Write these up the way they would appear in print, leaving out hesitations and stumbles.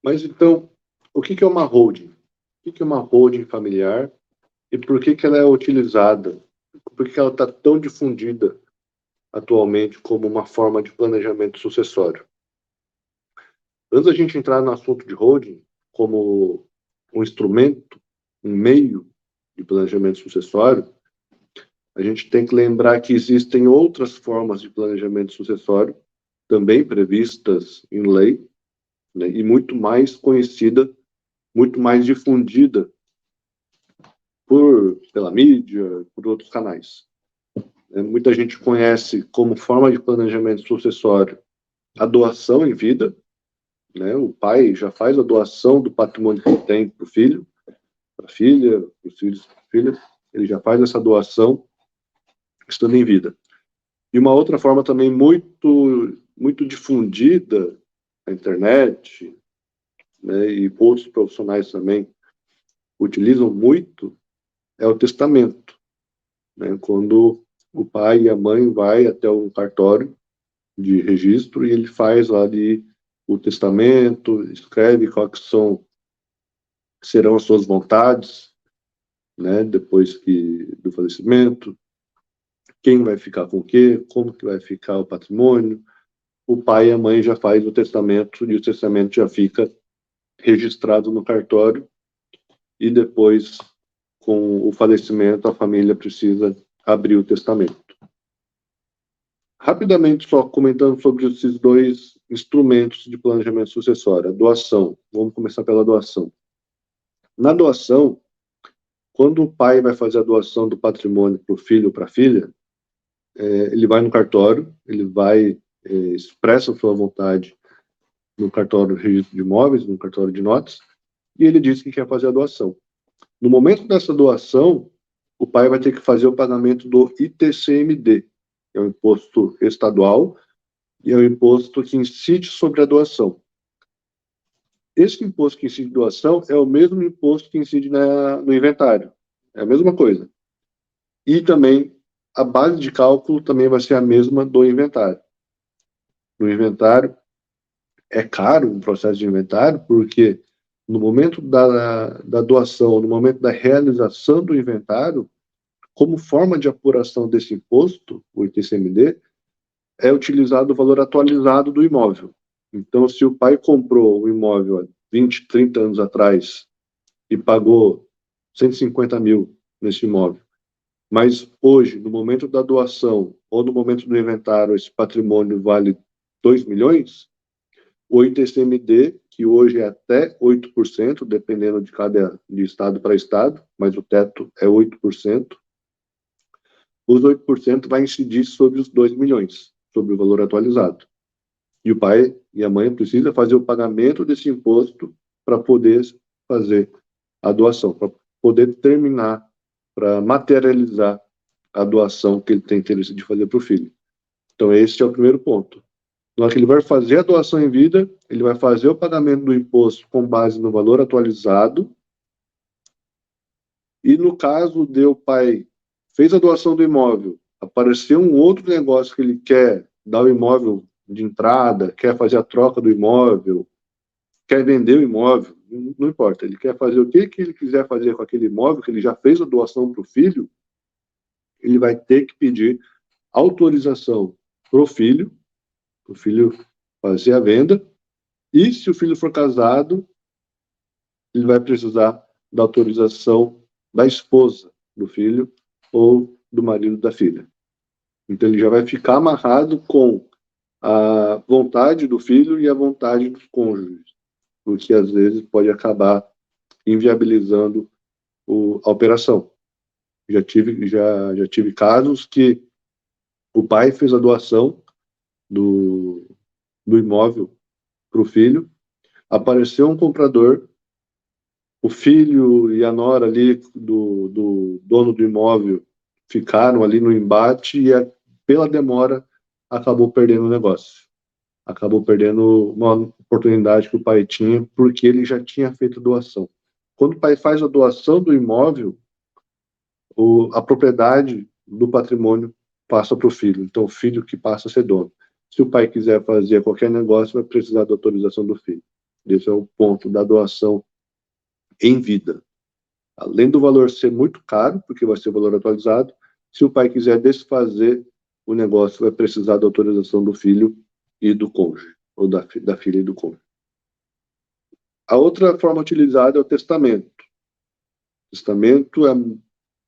Mas então, o que que é uma holding? O que que é uma holding familiar e por que que ela é utilizada? Por que que ela está tão difundida atualmente como uma forma de planejamento sucessório? Antes da gente entrar no assunto de holding como um instrumento, um meio de planejamento sucessório, a gente tem que lembrar que existem outras formas de planejamento sucessório, também previstas em lei, né, e muito mais conhecida, muito mais difundida pela mídia, por outros canais. Muita gente conhece como forma de planejamento sucessório a doação em vida, né? O pai já faz a doação do patrimônio que tem para o filho, para a filha, para os filhos, para a filha, ele já faz essa doação estando em vida. E uma outra forma também muito difundida na internet, né, e outros profissionais também utilizam muito, é o testamento, né, quando o pai e a mãe vai até o cartório de registro e ele faz lá ali o testamento, escreve quais serão as suas vontades, né, depois do falecimento, quem vai ficar com o quê, como que vai ficar o patrimônio. O pai e a mãe já faz o testamento e o testamento já fica registrado no cartório e depois, com o falecimento, a família precisa abrir o testamento. Rapidamente, só comentando sobre esses dois instrumentos de planejamento sucessório. A doação. Vamos começar pela doação. Na doação, quando o pai vai fazer a doação do patrimônio para o filho ou para a filha, ele vai no cartório, ele vai, expressa a sua vontade no cartório de registro de imóveis, no cartório de notas, e ele diz que quer fazer a doação. No momento dessa doação, o pai vai ter que fazer o pagamento do ITCMD, que é o imposto estadual, e é o imposto que incide sobre a doação. Esse imposto que incide na doação é o mesmo imposto que incide no inventário. É a mesma coisa. E também a base de cálculo também vai ser a mesma do inventário. No inventário, é caro um processo de inventário, porque no momento da doação, no momento da realização do inventário, como forma de apuração desse imposto, o ITCMD, é utilizado o valor atualizado do imóvel. Então, se o pai comprou o imóvel há 20, 30 anos atrás e pagou 150 mil nesse imóvel, mas hoje, no momento da doação ou no momento do inventário, esse patrimônio vale 2 milhões, o ITCMD, que hoje é até 8%, dependendo de estado para estado, mas o teto é 8%, os 8% vai incidir sobre os 2 milhões, sobre o valor atualizado. E o pai e a mãe precisam fazer o pagamento desse imposto para poder fazer a doação, para poder terminar, para materializar a doação que ele tem interesse de fazer para o filho. Então, esse é o primeiro ponto. Na hora que ele vai fazer a doação em vida, ele vai fazer o pagamento do imposto com base no valor atualizado. E no caso de o pai fez a doação do imóvel, apareceu um outro negócio que ele quer dar o imóvel de entrada, quer fazer a troca do imóvel, quer vender o imóvel, não importa, ele quer fazer o que ele quiser fazer com aquele imóvel, que ele já fez a doação para o filho, ele vai ter que pedir autorização para o filho fazer a venda, e se o filho for casado, ele vai precisar da autorização da esposa do filho ou do marido da filha. Então ele já vai ficar amarrado com a vontade do filho e a vontade dos cônjuges, o que às vezes pode acabar inviabilizando a operação. Já tive casos que o pai fez a doação do imóvel para o filho, apareceu um comprador, o filho e a nora ali do dono do imóvel ficaram ali no embate e pela demora acabou perdendo o negócio. Acabou perdendo uma oportunidade que o pai tinha porque ele já tinha feito doação. Quando o pai faz a doação do imóvel, a propriedade do patrimônio passa para o filho. Então, o filho que passa a ser dono. Se o pai quiser fazer qualquer negócio, vai precisar da autorização do filho. Esse é o ponto da doação em vida. Além do valor ser muito caro, porque vai ser valor atualizado, se o pai quiser desfazer o negócio, vai precisar da autorização do filho e do cônjuge, ou da filha e do cônjuge. A outra forma utilizada é o testamento. O testamento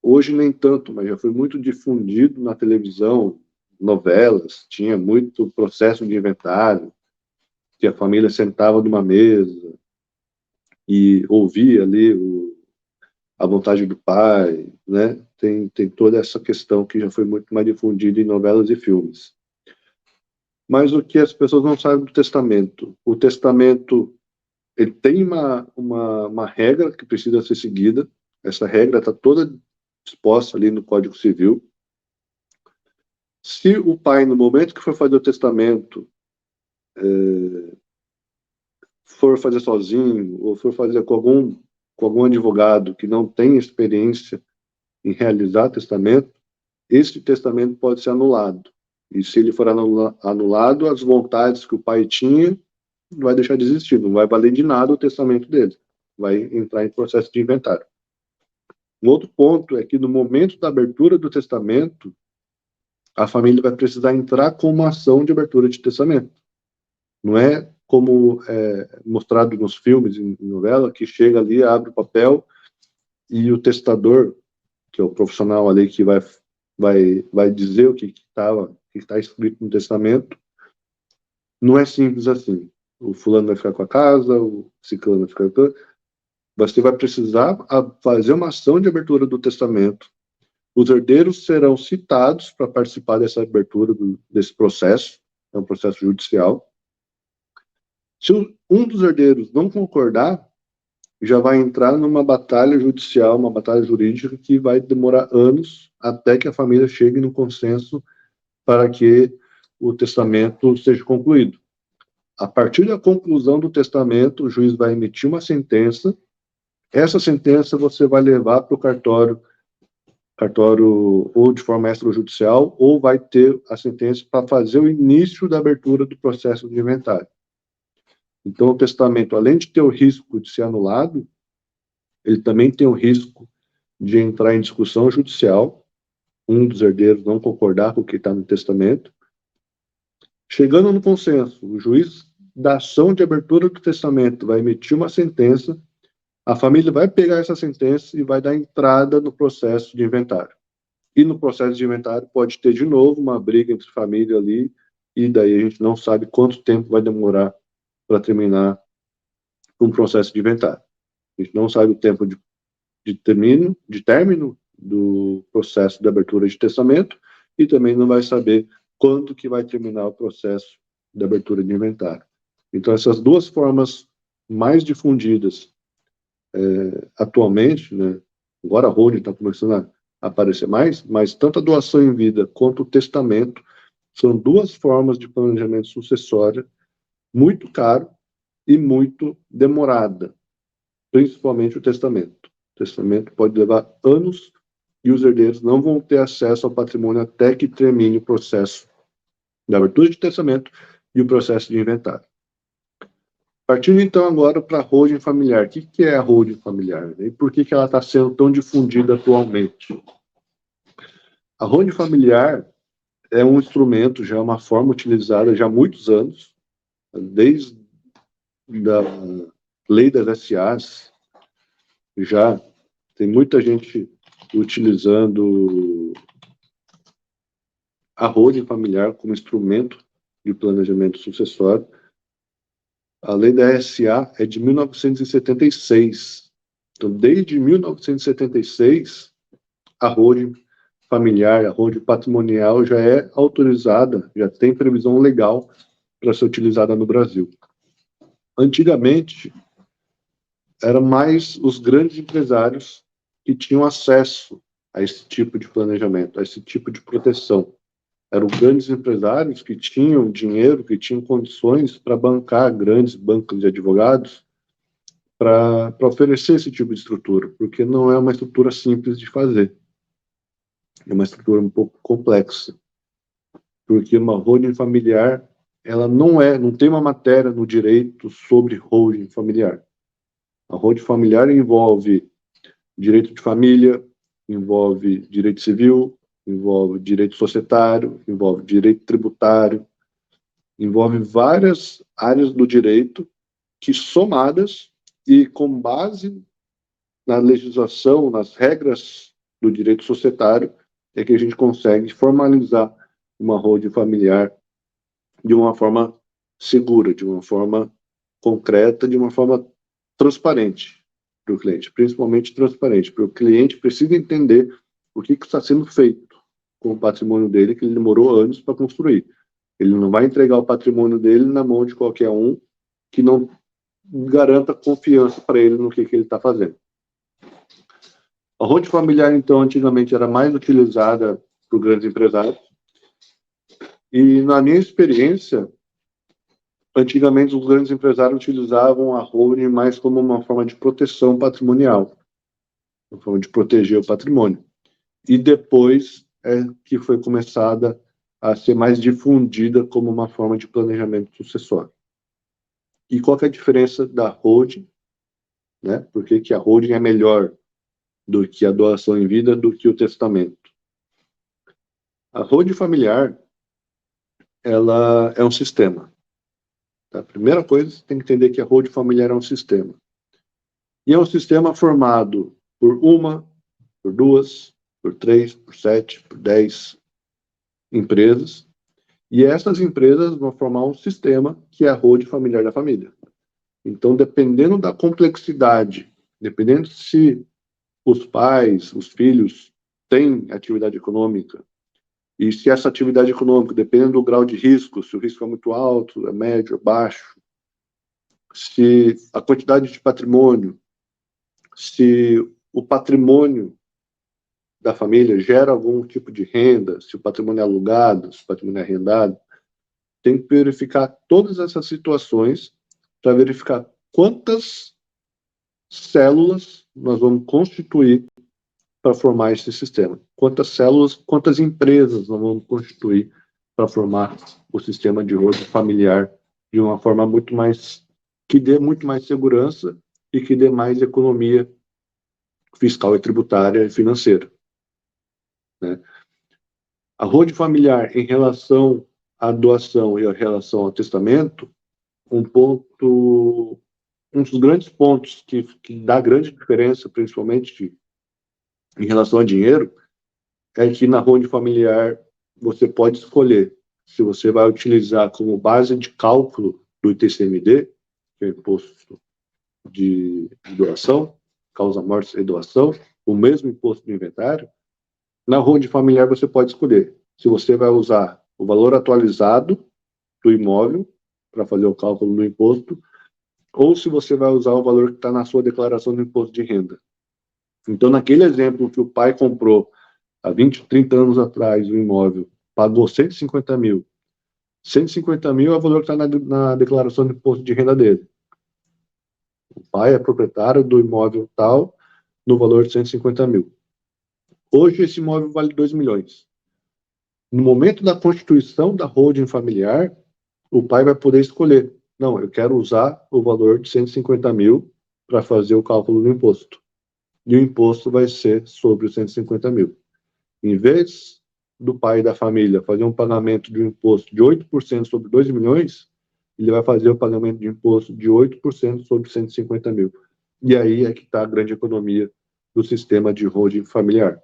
hoje nem tanto, mas já foi muito difundido na televisão, novelas, tinha muito processo de inventário, que a família sentava numa mesa e ouvia ali a vontade do pai, né? Tem toda essa questão que já foi muito mais difundida em novelas e filmes. Mas o que as pessoas não sabem do testamento? O testamento, ele tem uma regra que precisa ser seguida. Essa regra está toda exposta ali no Código Civil. Se o pai, no momento que for fazer o testamento, for fazer sozinho, ou for fazer com algum advogado que não tem experiência em realizar testamento, esse testamento pode ser anulado. E se ele for anulado, as vontades que o pai tinha vai deixar de existir, não vai valer de nada o testamento dele, vai entrar em processo de inventário. Um outro ponto é que no momento da abertura do testamento, a família vai precisar entrar com uma ação de abertura de testamento. Não é como mostrado nos filmes, em novela, que chega ali, abre o papel e o testador, que é o profissional ali que vai dizer o que está escrito no testamento, não é simples assim. O fulano vai ficar com a casa, o ciclano vai ficar com a casa. Você vai precisar fazer uma ação de abertura do testamento. Os herdeiros serão citados para participar dessa abertura desse processo, é um processo judicial. Se um dos herdeiros não concordar, já vai entrar numa batalha judicial, uma batalha jurídica que vai demorar anos até que a família chegue no consenso para que o testamento seja concluído. A partir da conclusão do testamento, o juiz vai emitir uma sentença. Essa sentença você vai levar para o cartório ou de forma extrajudicial, ou vai ter a sentença para fazer o início da abertura do processo de inventário. Então, o testamento, além de ter o risco de ser anulado, ele também tem o risco de entrar em discussão judicial, um dos herdeiros não concordar com o que está no testamento. Chegando no consenso, o juiz da ação de abertura do testamento vai emitir uma sentença, a família vai pegar essa sentença e vai dar entrada no processo de inventário. E no processo de inventário pode ter de novo uma briga entre família ali, e daí a gente não sabe quanto tempo vai demorar para terminar um processo de inventário. A gente não sabe o tempo de término do processo de abertura de testamento e também não vai saber quando que vai terminar o processo de abertura de inventário. Então, essas duas formas mais difundidas atualmente, né, agora a holding está começando a aparecer mais, mas tanto a doação em vida quanto o testamento são duas formas de planejamento sucessório muito caro e muito demorada, principalmente o testamento. O testamento pode levar anos e os herdeiros não vão ter acesso ao patrimônio até que termine o processo da abertura de testamento e o processo de inventário. Partindo então agora para a holding familiar. O que é a holding familiar? E por que ela está sendo tão difundida atualmente? A holding familiar é um instrumento, já uma forma utilizada já há muitos anos, desde a lei das SAs, já tem muita gente utilizando a holding familiar como instrumento de planejamento sucessório. A lei da SA é de 1976. Então, desde 1976, a holding familiar, a holding patrimonial já é autorizada, já tem previsão legal para ser utilizada no Brasil. Antigamente, eram mais os grandes empresários que tinham acesso a esse tipo de planejamento, a esse tipo de proteção. Eram grandes empresários que tinham dinheiro, que tinham condições para bancar grandes bancos de advogados para oferecer esse tipo de estrutura, porque não é uma estrutura simples de fazer. É uma estrutura um pouco complexa, porque uma holding familiar ela não tem uma matéria no direito sobre holding familiar. A holding familiar envolve direito de família, envolve direito civil, envolve direito societário, envolve direito tributário, envolve várias áreas do direito que, somadas e com base na legislação, nas regras do direito societário, é que a gente consegue formalizar uma holding familiar de uma forma segura, de uma forma concreta, de uma forma transparente para o cliente, principalmente transparente, porque o cliente precisa entender o que está sendo feito com o patrimônio dele, que ele demorou anos para construir. Ele não vai entregar o patrimônio dele na mão de qualquer um que não garanta confiança para ele no que ele está fazendo. A holding familiar, então, antigamente era mais utilizada por grandes empresários, e na minha experiência, antigamente os grandes empresários utilizavam a holding mais como uma forma de proteção patrimonial, uma forma de proteger o patrimônio. E depois é que foi começada a ser mais difundida como uma forma de planejamento sucessório. E qual que é a diferença da holding, né? Por que a holding é melhor do que a doação em vida, do que o testamento? A holding familiar, ela é um sistema. Tá? A primeira coisa, você tem que entender que a holding familiar é um sistema. E é um sistema formado por uma, por duas, por 3, por 7, por 10 empresas. E essas empresas vão formar um sistema que é a holding familiar da família. Então, dependendo da complexidade, dependendo se os pais, os filhos têm atividade econômica, e se essa atividade econômica, dependendo do grau de risco, se o risco é muito alto, é médio, é baixo, se a quantidade de patrimônio, se o patrimônio da família gera algum tipo de renda, se o patrimônio é alugado, se o patrimônio é arrendado, tem que verificar todas essas situações para verificar quantas células nós vamos constituir para formar esse sistema. Quantas células, quantas empresas nós vamos constituir para formar o sistema de holding familiar de uma forma muito mais, que dê muito mais segurança e que dê mais economia fiscal e tributária e financeira. Né? A holding familiar, em relação à doação e em relação ao testamento, um dos grandes pontos que dá grande diferença, principalmente em relação a dinheiro, é que na holding familiar você pode escolher se você vai utilizar como base de cálculo do ITCMD, que é o Imposto de Doação, Causa-Mortes e Doação, o mesmo imposto do inventário. Na holding familiar você pode escolher se você vai usar o valor atualizado do imóvel para fazer o cálculo do imposto, ou se você vai usar o valor que está na sua declaração do imposto de renda. Então, naquele exemplo que o pai comprou há 20, 30 anos atrás o imóvel, pagou 150 mil. 150 mil é o valor que está na declaração de imposto de renda dele. O pai é proprietário do imóvel tal, no valor de 150 mil. Hoje, esse imóvel vale 2 milhões. No momento da constituição da holding familiar, o pai vai poder escolher. Não, eu quero usar o valor de 150 mil para fazer o cálculo do imposto. E o imposto vai ser sobre os 150 mil. Em vez do pai da família fazer um pagamento de um imposto de 8% sobre 2 milhões, ele vai fazer o pagamento de imposto de 8% sobre 150 mil. E aí é que está a grande economia do sistema de holding familiar.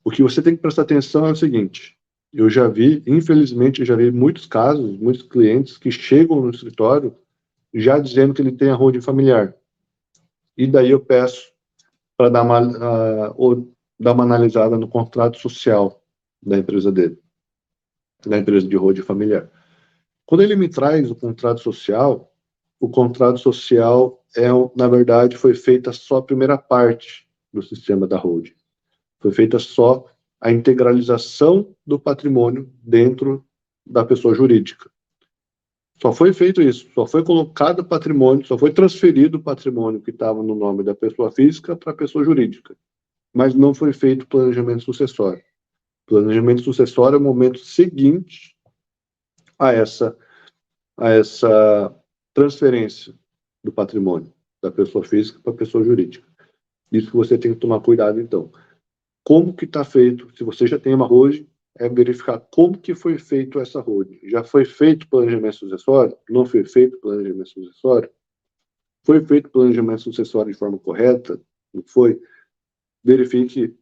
O que você tem que prestar atenção é o seguinte: eu já vi, infelizmente, muitos casos, muitos clientes que chegam no escritório já dizendo que ele tem a holding familiar. E daí eu peço para dar uma analisada no contrato social da empresa dele, da empresa de holding familiar. Quando ele me traz o contrato social na verdade, foi feita só a primeira parte do sistema da holding. Foi feita só a integralização do patrimônio dentro da pessoa jurídica. Só foi feito isso, só foi colocado o patrimônio, só foi transferido o patrimônio que estava no nome da pessoa física para a pessoa jurídica. Mas não foi feito planejamento sucessório. Planejamento sucessório é o momento seguinte a essa transferência do patrimônio da pessoa física para a pessoa jurídica. Isso que você tem que tomar cuidado, então. Como que está feito? Se você já tem uma holding, é verificar como que foi feito essa holding. Já foi feito planejamento sucessório? Não foi feito planejamento sucessório? Foi feito planejamento sucessório de forma correta? Não foi? Verifique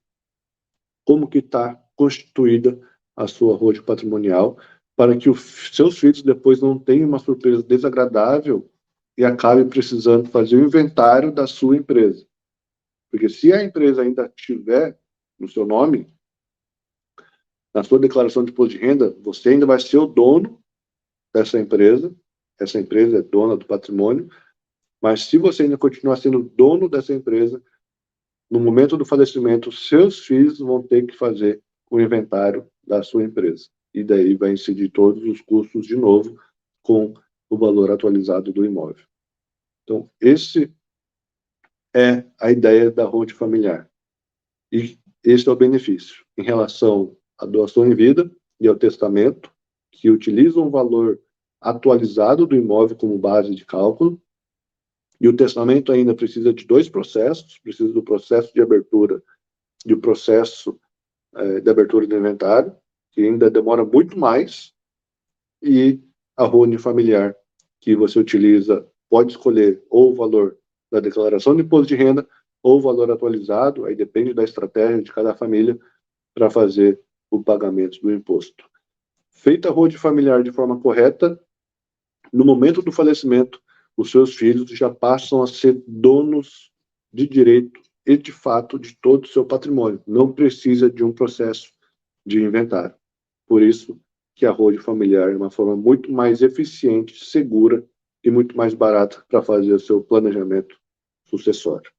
como que está constituída a sua holding patrimonial, para que os seus filhos depois não tenham uma surpresa desagradável e acabe precisando fazer o inventário da sua empresa. Porque se a empresa ainda estiver no seu nome, na sua declaração de imposto de renda, você ainda vai ser o dono dessa empresa, essa empresa é dona do patrimônio, mas se você ainda continuar sendo dono dessa empresa, no momento do falecimento, seus filhos vão ter que fazer o inventário da sua empresa. E daí vai incidir todos os custos de novo com o valor atualizado do imóvel. Então, esse é a ideia da holding familiar. E esse é o benefício em relação à doação em vida e ao testamento, que utilizam o valor atualizado do imóvel como base de cálculo. E o testamento ainda precisa de dois processos, precisa do processo de abertura e o processo de abertura do inventário, que ainda demora muito mais, e a holding familiar, que você utiliza, pode escolher ou o valor da declaração de imposto de renda ou o valor atualizado, aí depende da estratégia de cada família para fazer o pagamento do imposto. Feita a holding familiar de forma correta, no momento do falecimento, os seus filhos já passam a ser donos de direito e de fato de todo o seu patrimônio. Não precisa de um processo de inventário. Por isso que a holding familiar é uma forma muito mais eficiente, segura e muito mais barata para fazer o seu planejamento sucessório.